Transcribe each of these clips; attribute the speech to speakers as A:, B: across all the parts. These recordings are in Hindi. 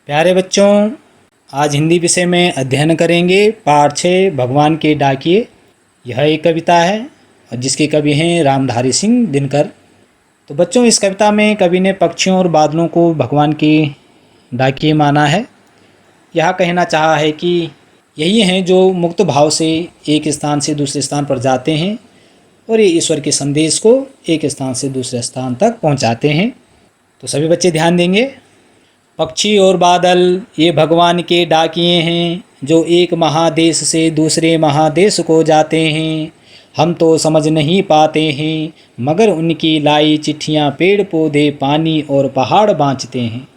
A: प्यारे बच्चों, आज हिंदी विषय में अध्ययन करेंगे पाठ 6 भगवान के डाकिए। यह एक कविता है और जिसके कवि हैं रामधारी सिंह दिनकर। तो बच्चों, इस कविता में कवि ने पक्षियों और बादलों को भगवान के डाकिए माना है। यह कहना चाहा है कि यही हैं जो मुक्त भाव से एक स्थान से दूसरे स्थान पर जाते हैं और ये ईश्वर के संदेश को एक स्थान से दूसरे स्थान तक पहुंचाते हैं। तो सभी बच्चे ध्यान देंगे। पक्षी और बादल ये भगवान के डाकिए हैं जो एक महादेश से दूसरे महादेश को जाते हैं। हम तो समझ नहीं पाते हैं मगर उनकी लाई चिट्ठियाँ पेड़ पौधे पानी और पहाड़ बाँचते हैं।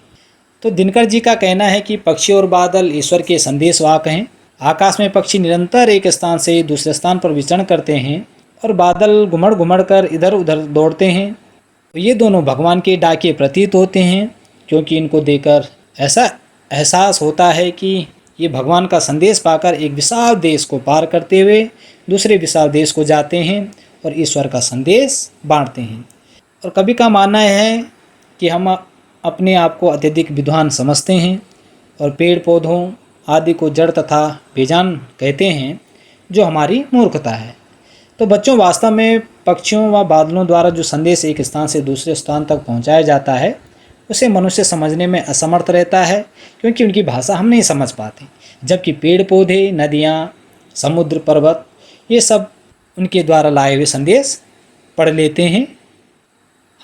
A: तो दिनकर जी का कहना है कि पक्षी और बादल ईश्वर के संदेशवाहक हैं। आकाश में पक्षी निरंतर एक स्थान से दूसरे स्थान पर विचरण करते हैं और बादल घुमड़ घुमड़ कर इधर उधर दौड़ते हैं। तो ये दोनों भगवान के डाकिए प्रतीत होते हैं, क्योंकि इनको देखकर ऐसा एहसास होता है कि ये भगवान का संदेश पाकर एक विशाल देश को पार करते हुए दूसरे विशाल देश को जाते हैं और ईश्वर का संदेश बांटते हैं। और कवि का मानना है कि हम अपने आप को अत्यधिक विद्वान समझते हैं और पेड़ पौधों आदि को जड़ तथा बेजान कहते हैं, जो हमारी मूर्खता है। तो बच्चों, वास्तव में पक्षियों व बादलों द्वारा जो संदेश एक स्थान से दूसरे स्थान तक पहुंचाया जाता है उसे मनुष्य समझने में असमर्थ रहता है, क्योंकि उनकी भाषा हम नहीं समझ पाते। जबकि पेड़ पौधे, नदियाँ, समुद्र, पर्वत ये सब उनके द्वारा लाए हुए संदेश पढ़ लेते हैं।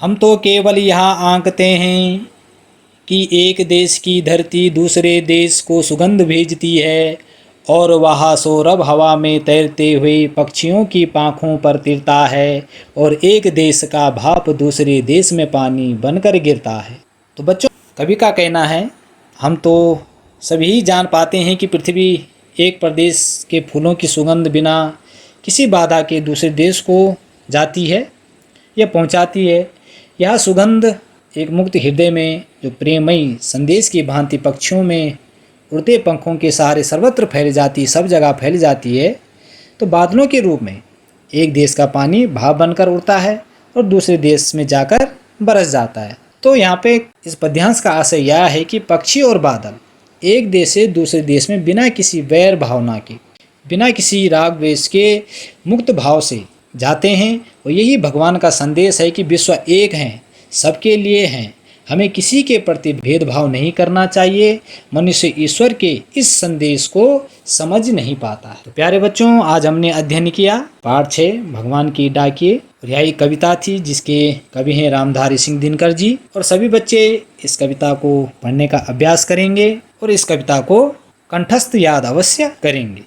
A: हम तो केवल यहाँ आंकते हैं कि एक देश की धरती दूसरे देश को सुगंध भेजती है और वहाँ सौरभ हवा में तैरते हुए पक्षियों की पाँखों पर तिरता है और एक देश का भाप दूसरे देश में पानी बनकर गिरता है। तो बच्चों, कवि का कहना है हम तो सभी जान पाते हैं कि पृथ्वी एक प्रदेश के फूलों की सुगंध बिना किसी बाधा के दूसरे देश को जाती है या पहुंचाती है। यह सुगंध एक मुक्त हृदय में जो प्रेमयी संदेश की भांति पक्षियों में उड़ते पंखों के सहारे सर्वत्र फैल जाती, सब जगह फैल जाती है। तो बादलों के रूप में एक देश का पानी भाप बनकर उड़ता है और दूसरे देश में जाकर बरस जाता है। तो यहाँ पे इस पद्यांश का आशय यह है कि पक्षी और बादल एक देश से दूसरे देश में बिना किसी वैर भावना के, बिना किसी राग द्वेष के मुक्त भाव से जाते हैं। और यही भगवान का संदेश है कि विश्व एक है, सबके लिए हैं, हमें किसी के प्रति भेदभाव नहीं करना चाहिए। मनुष्य ईश्वर के इस संदेश को समझ नहीं पाता है। तो प्यारे बच्चों, आज हमने अध्ययन किया पाठ 6 भगवान की डाकिए और यह कविता थी जिसके कवि हैं रामधारी सिंह दिनकर जी। और सभी बच्चे इस कविता को पढ़ने का अभ्यास करेंगे और इस कविता को कंठस्थ याद अवश्य करेंगे।